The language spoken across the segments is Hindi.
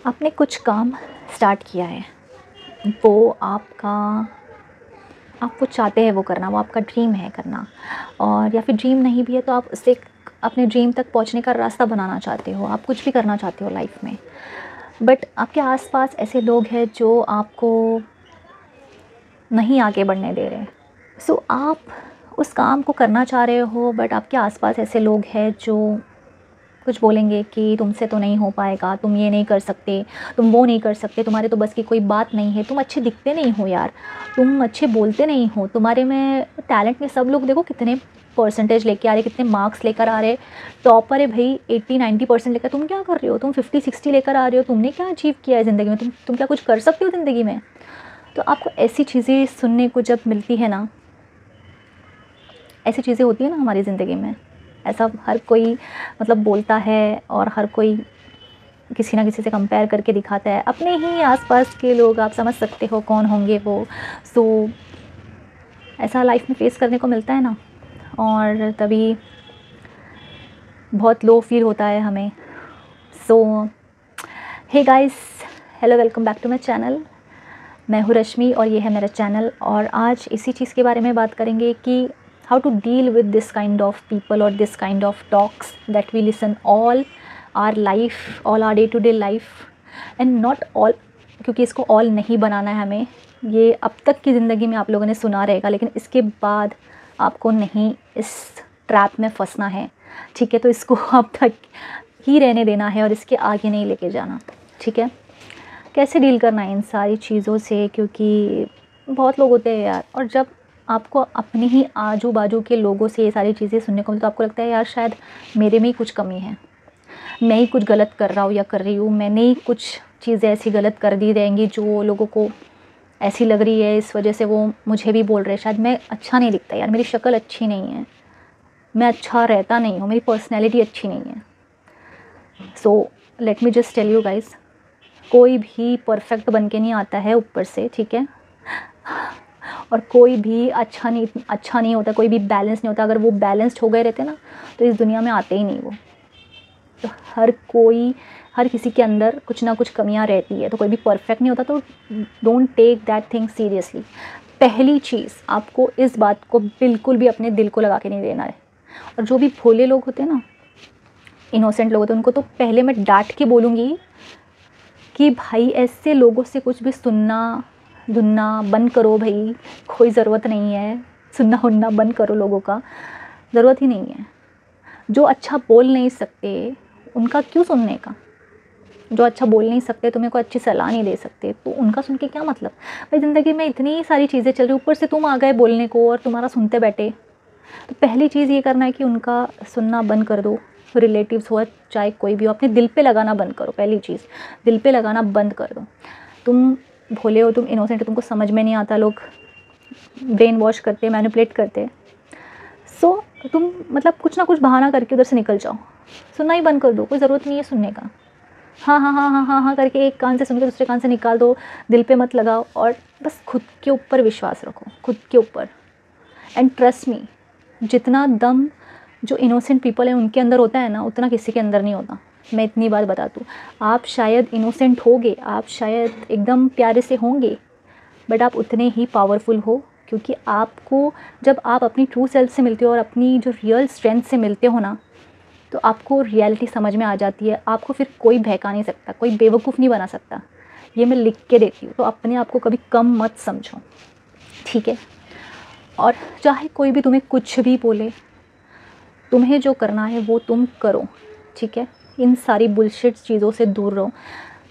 आपने कुछ काम स्टार्ट किया है, वो आप वो चाहते हैं वो करना, वो आपका ड्रीम है करना, और या फिर ड्रीम नहीं भी है तो आप उससे अपने ड्रीम तक पहुंचने का रास्ता बनाना चाहते हो, आप कुछ भी करना चाहते हो लाइफ में। बट आपके आसपास ऐसे लोग हैं जो आपको नहीं आगे बढ़ने दे रहे। सो आप उस काम को करना चाह रहे हो, बट आपके आसपास ऐसे लोग हैं जो कुछ बोलेंगे कि तुमसे तो नहीं हो पाएगा, तुम ये नहीं कर सकते, तुम वो नहीं कर सकते, तुम्हारे तो बस की कोई बात नहीं है, तुम अच्छे दिखते नहीं हो यार, तुम अच्छे बोलते नहीं हो, तुम्हारे में टैलेंट में सब लोग देखो कितने परसेंटेज लेके आ रहे, कितने मार्क्स लेकर आ रहे, टॉपर है भाई 80-90% लेकर, तुम क्या कर रहे हो, तुम 50-60 लेकर आ रहे हो, तुमने क्या अचीव किया है ज़िंदगी में, तुम क्या कुछ कर सकते हो ज़िंदगी में। तो आपको ऐसी चीज़ें सुनने को जब मिलती है ना, ऐसी चीज़ें होती है ना हमारी ज़िंदगी में, ऐसा हर कोई मतलब बोलता है और हर कोई किसी ना किसी से कंपेयर करके दिखाता है, अपने ही आसपास के लोग, आप समझ सकते हो कौन होंगे वो। सो ऐसा लाइफ में फेस करने को मिलता है ना, और तभी बहुत लो फील होता है हमें। So hey guys, hello, welcome back to my channel. मैं हूँ रश्मि और ये है मेरा चैनल, और आज इसी चीज़ के बारे में बात करेंगे कि how to deal with this kind of people और this kind of talks that we listen all our life, all our day to day life, and not all, क्योंकि इसको ऑल नहीं बनाना है हमें। ये अब तक की ज़िंदगी में आप लोगों ने सुना रहेगा, लेकिन इसके बाद आपको नहीं इस ट्रैप में फंसना है, ठीक है। तो इसको अब तक ही रहने देना है और इसके आगे नहीं लेके जाना, ठीक है। कैसे डील करना है इन सारी चीज़ों से, क्योंकि बहुत लोग होते हैं यार, और जब आपको अपने ही आजू बाजू के लोगों से ये सारी चीज़ें सुनने को मिलती तो आपको लगता है यार शायद मेरे में ही कुछ कमी है, मैं ही कुछ गलत कर रहा हूँ या कर रही हूँ, मैंने ही कुछ चीज़ें ऐसी गलत कर दी रहेंगी जो लोगों को ऐसी लग रही है, इस वजह से वो मुझे भी बोल रहे हैं शायद मैं अच्छा नहीं दिखता यार, मेरी शक्ल अच्छी नहीं है, मैं अच्छा रहता नहीं हूँ, मेरी पर्सनैलिटी अच्छी नहीं है। So let me just tell you guys, कोई भी परफेक्ट बन के नहीं आता है ऊपर से, ठीक है, और कोई भी अच्छा नहीं होता, कोई भी बैलेंस नहीं होता। अगर वो बैलेंस्ड हो गए रहते ना तो इस दुनिया में आते ही नहीं वो। तो हर किसी के अंदर कुछ ना कुछ कमियां रहती है, तो कोई भी परफेक्ट नहीं होता। तो don't take that thing seriously. पहली चीज़, आपको इस बात को बिल्कुल भी अपने दिल को लगा के नहीं देना है। और जो भी भोले लोग होते हैं ना, इनोसेंट लोग होते हैं, उनको तो पहले मैं डांट के बोलूँगी कि भाई ऐसे लोगों से कुछ भी सुनना धुनना बंद करो भाई, कोई ज़रूरत नहीं है, सुनना उनना बंद करो, लोगों का ज़रूरत ही नहीं है। जो अच्छा बोल नहीं सकते उनका क्यों सुनने का, जो अच्छा बोल नहीं सकते, तुम्हें कोई अच्छी सलाह नहीं दे सकते, तो उनका सुन के क्या मतलब भाई। ज़िंदगी में इतनी सारी चीज़ें चल रही, ऊपर से तुम आ गए बोलने को और तुम्हारा सुनते बैठे। तो पहली चीज़ ये करना है कि उनका सुनना बंद कर दो। रिलेटिव्स हो चाहे कोई भी हो, अपने दिल पे लगाना बंद करो। पहली चीज़, दिल पे लगाना बंद कर दो। तुम भोले हो, तुम इनोसेंट हो, तुमको समझ में नहीं आता, लोग ब्रेन वॉश करते, मैनिपुलेट करते। सो तुम मतलब कुछ ना कुछ बहाना करके उधर से निकल जाओ, सुनना ही बंद कर दो, कोई ज़रूरत नहीं है सुनने का। हाँ हाँ हाँ हाँ हाँ हाँ करके एक कान से सुन के दूसरे कान से निकाल दो, दिल पे मत लगाओ, और बस खुद के ऊपर विश्वास रखो, खुद के ऊपर। एंड ट्रस्ट मी, जितना दम जो इनोसेंट पीपल हैं उनके अंदर होता है ना, उतना किसी के अंदर नहीं होता। मैं इतनी बात बता दूँ, आप शायद इनोसेंट होंगे, आप शायद एकदम प्यारे से होंगे, बट आप उतने ही पावरफुल हो, क्योंकि आपको जब आप अपनी ट्रू सेल्फ से मिलते हो और अपनी जो रियल स्ट्रेंथ से मिलते हो ना, तो आपको रियलिटी समझ में आ जाती है। आपको फिर कोई बहका नहीं सकता, कोई बेवकूफ़ नहीं बना सकता। ये मैं लिख के देती हूँ, तो अपने आप को कभी कम मत समझो, ठीक है। और चाहे कोई भी तुम्हें कुछ भी बोले, तुम्हें जो करना है वो तुम करो, ठीक है। इन सारी बुलशिट चीज़ों से दूर रहो।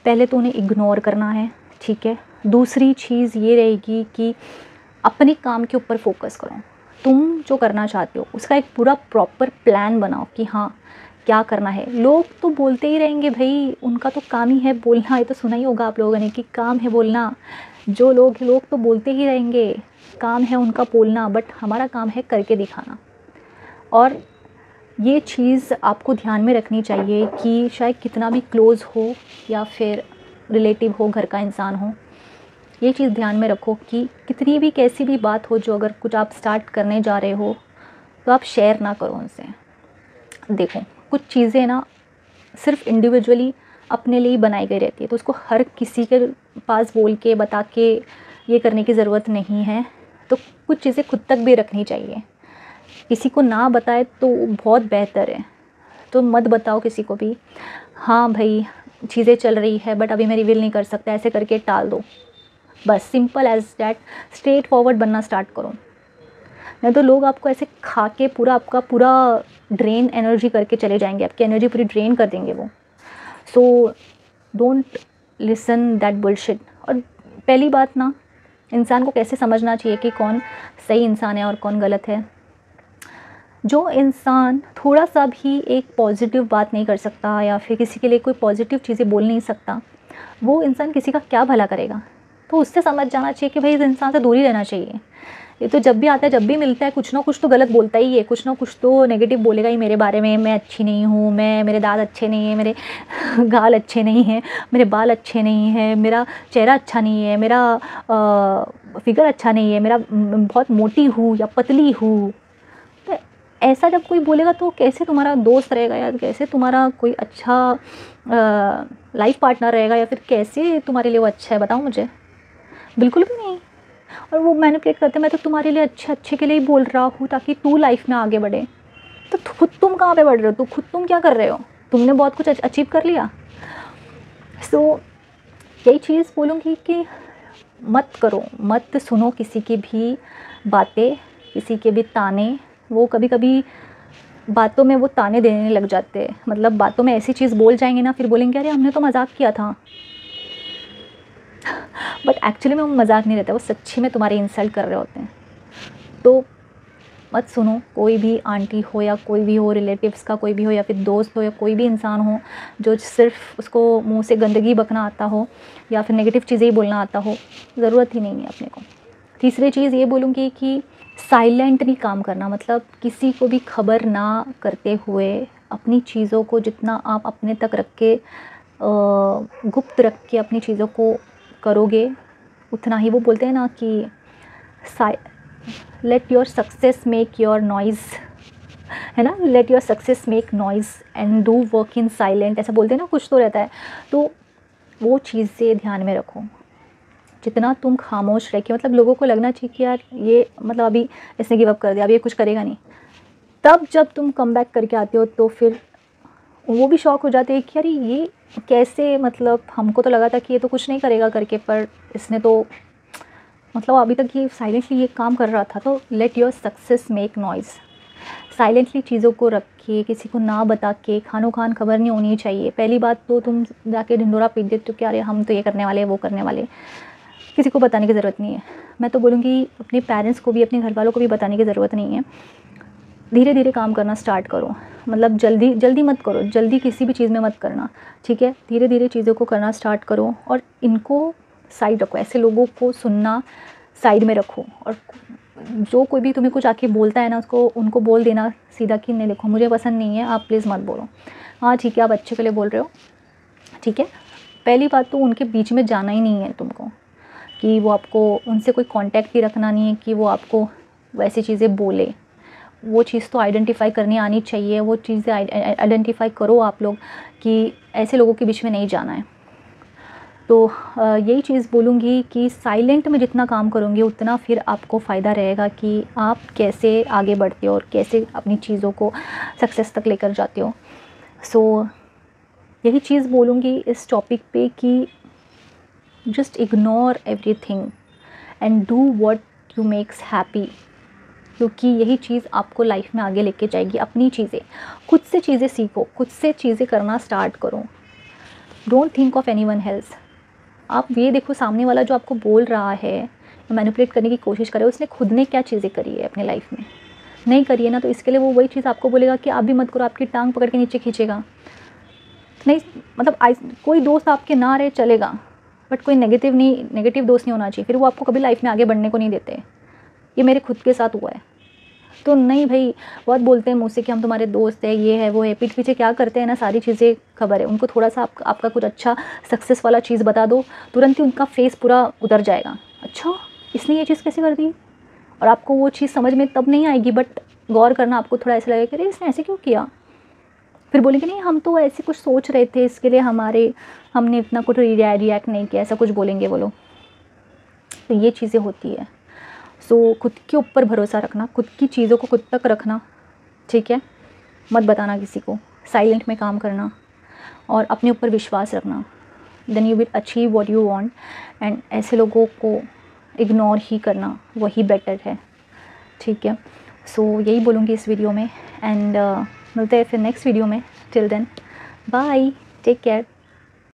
पहले तो उन्हें इग्नोर करना है, ठीक है। दूसरी चीज़ ये रहेगी कि अपने काम के ऊपर फोकस करो। तुम जो करना चाहते हो उसका एक पूरा प्रॉपर प्लान बनाओ कि हाँ क्या करना है। लोग तो बोलते ही रहेंगे भाई, उनका तो काम ही है बोलना, ये तो सुना ही होगा आप लोगों ने कि काम है बोलना। जो लोग तो बोलते ही रहेंगे, काम है उनका बोलना, बट हमारा काम है करके दिखाना। और ये चीज़ आपको ध्यान में रखनी चाहिए कि चाहे कितना भी क्लोज़ हो या फिर रिलेटिव हो, घर का इंसान हो, ये चीज़ ध्यान में रखो कि कितनी भी कैसी भी बात हो, जो अगर कुछ आप स्टार्ट करने जा रहे हो तो आप शेयर ना करो उनसे। देखो कुछ चीज़ें ना सिर्फ इंडिविजुअली अपने लिए ही बनाई गई रहती है, तो उसको हर किसी के पास बोल के बता के ये करने की ज़रूरत नहीं है। तो कुछ चीज़ें खुद तक भी रखनी चाहिए, किसी को ना बताए तो बहुत बेहतर है। तो मत बताओ किसी को भी, हाँ भाई चीज़ें चल रही है बट अभी मैं रिवील नहीं कर सकता, ऐसे करके टाल दो, बस simple as that. Straight forward बनना स्टार्ट करो, नहीं तो लोग आपको ऐसे खा के पूरा आपका पूरा ड्रेन एनर्जी करके चले जाएंगे, आपकी एनर्जी पूरी ड्रेन कर देंगे वो। So don't listen that bullshit. और पहली बात ना, इंसान को कैसे समझना चाहिए कि कौन सही इंसान है और कौन गलत है। जो इंसान थोड़ा सा भी एक पॉजिटिव बात नहीं कर सकता या फिर किसी के लिए कोई पॉजिटिव चीज़ें बोल नहीं सकता, वो इंसान किसी का क्या भला करेगा। तो उससे समझ जाना चाहिए कि भाई इस इंसान से दूर ही रहना चाहिए। ये तो जब भी आता है, जब भी मिलता है, कुछ ना कुछ तो गलत बोलता ही है, कुछ ना कुछ तो नेगेटिव बोलेगा ही मेरे बारे में। मैं अच्छी नहीं हूँ, मेरे दांत अच्छे नहीं हैं, मेरे गाल अच्छे नहीं हैं, मेरे बाल अच्छे नहीं हैं, मेरा चेहरा अच्छा नहीं है, मेरा फिगर अच्छा नहीं है, मेरा बहुत मोटी हूँ या पतली हूँ। तो ऐसा जब कोई बोलेगा तो कैसे तुम्हारा दोस्त रहेगा या कैसे तुम्हारा कोई अच्छा लाइफ पार्टनर रहेगा या फिर कैसे तुम्हारे लिए वो अच्छा है, बताओ मुझे। बिल्कुल भी नहीं। और वो मैनिपुलेट करते, मैं तो तुम्हारे लिए अच्छे के लिए ही बोल रहा हूँ ताकि तू लाइफ में आगे बढ़े। तो खुद तुम कहाँ पे बढ़ रहे हो, तो खुद तुम क्या कर रहे हो, तुमने बहुत कुछ अचीव कर लिया। सो यही चीज़ बोलूँगी कि मत करो, मत सुनो किसी की भी बातें, किसी के भी ताने। वो कभी कभी बातों में वो ताने देने लग जाते हैं, मतलब बातों में ऐसी चीज़ बोल जाएंगे ना, फिर बोलेंगे अरे हमने तो मजाक किया था, बट एक्चुअली में वो मजाक नहीं रहता, वो सच्ची में तुम्हारे इंसल्ट कर रहे होते हैं। तो मत सुनो, कोई भी आंटी हो या कोई भी हो, रिलेटिव्स का कोई भी हो या फिर दोस्त हो या कोई भी इंसान हो जो सिर्फ उसको मुंह से गंदगी बकना आता हो या फिर नेगेटिव चीज़ें ही बोलना आता हो, ज़रूरत ही नहीं है अपने को। तीसरी चीज़ ये बोलूँगी कि साइलेंटली काम करना, मतलब किसी को भी खबर ना करते हुए अपनी चीज़ों को जितना आप अपने तक रख के गुप्त रख के अपनी चीज़ों को करोगे, उतना ही, वो बोलते हैं ना कि let your success make your noise, है ना, let your success make noise and do work in silent, ऐसा बोलते हैं ना, कुछ तो रहता है। तो वो चीज़ें ध्यान में रखो, जितना तुम खामोश रह के, मतलब लोगों को लगना चाहिए कि यार ये मतलब अभी इसने गिव अप कर दिया, अब ये कुछ करेगा नहीं, तब जब तुम कम बैक करके आते हो तो फिर वो भी शॉक हो जाते हैं कि यार ये कैसे, मतलब हमको तो लगा था कि ये तो कुछ नहीं करेगा करके, पर इसने तो मतलब अभी तक ये साइलेंटली ये काम कर रहा था। तो let your success make noise, silently चीज़ों को रख के, किसी को ना बता के, खानो खान खबर नहीं होनी चाहिए। पहली बात तो तुम जाके ढिंडोरा पीट देते हो कि अरे हम तो ये करने वाले, वो करने वाले, किसी को बताने की ज़रूरत नहीं है। मैं तो बोलूँगी अपने पेरेंट्स को भी, अपने घर वालों को भी बताने की ज़रूरत नहीं है। धीरे धीरे काम करना स्टार्ट करो, मतलब जल्दी जल्दी मत करो, जल्दी किसी भी चीज़ में मत करना, ठीक है। धीरे धीरे चीज़ों को करना स्टार्ट करो और इनको साइड रखो, ऐसे लोगों को सुनना साइड में रखो। और जो कोई भी तुम्हें कुछ आके बोलता है ना, उसको उनको बोल देना सीधा कि नहीं देखो मुझे पसंद नहीं है, आप प्लीज़ मत बोलो। हाँ ठीक है, आप अच्छे के लिए बोल रहे हो, ठीक है। पहली बात तो उनके बीच में जाना ही नहीं है तुमको, कि वो आपको, उनसे कोई कांटेक्ट ही रखना नहीं है कि वो आपको वैसी चीज़ें बोले। वो चीज़ तो आइडेंटिफाई करनी आनी चाहिए, वो चीज़ें आइडेंटिफाई करो आप लोग कि ऐसे लोगों के बीच में नहीं जाना है। तो यही चीज़ बोलूँगी कि साइलेंट में जितना काम करोगे उतना फिर आपको फ़ायदा रहेगा कि आप कैसे आगे बढ़ते हो और कैसे अपनी चीज़ों को सक्सेस तक लेकर जाते हो। सो यही चीज़ बोलूँगी इस टॉपिक पे कि just ignore everything and do what you makes happy, क्योंकि यही चीज़ आपको लाइफ में आगे लेके जाएगी। अपनी चीज़ें, खुद से चीज़ें सीखो, खुद से चीज़ें करना स्टार्ट करो। Don't think of anyone else. आप ये देखो सामने वाला जो आपको बोल रहा है, मैनिपुलेट करने की कोशिश कर रहा है, उसने खुद ने क्या चीज़ें करी है अपने लाइफ में, नहीं करी है ना, तो इसके लिए वो वही चीज़ आपको बोलेगा कि आप भी मत करो, आपकी टांग पकड़ के नीचे खींचेगा। नहीं मतलब कोई दोस्त आपके ना रहे चलेगा, बट कोई नेगेटिव दोस्त नहीं होना चाहिए, फिर वो आपको कभी लाइफ में आगे बढ़ने को नहीं देते। ये मेरे खुद के साथ हुआ है। तो नहीं भाई, बहुत बोलते हैं मुझसे कि हम तुम्हारे दोस्त हैं, ये है वो है, पीठ पीछे क्या करते हैं ना, सारी चीज़ें खबर है उनको। थोड़ा सा आपका कुछ अच्छा सक्सेस वाला चीज़ बता दो, तुरंत ही उनका फेस पूरा उतर जाएगा, अच्छा इसने ये चीज़ कैसे कर दी। और आपको वो चीज़ समझ में तब नहीं आएगी, बट गौर करना आपको थोड़ा ऐसा लगेगा कि अरे इसने ऐसे क्यों किया। फिर बोलेंगे नहीं हम तो ऐसे कुछ सोच रहे थे, इसके लिए हमने इतना कुछ रिएक्ट नहीं किया, ऐसा कुछ बोलेंगे वो लोग। तो ये चीज़ें होती है। सो खुद के ऊपर भरोसा रखना, खुद की चीज़ों को खुद तक रखना, ठीक है, मत बताना किसी को, साइलेंट में काम करना और अपने ऊपर विश्वास रखना। Then you will achieve what you want. And ऐसे लोगों को इग्नोर ही करना वही बेटर है, ठीक है। सो यही बोलूँगी इस वीडियो में। एंड मिलते हैं फिर नेक्स्ट वीडियो में। Till then bye, take care.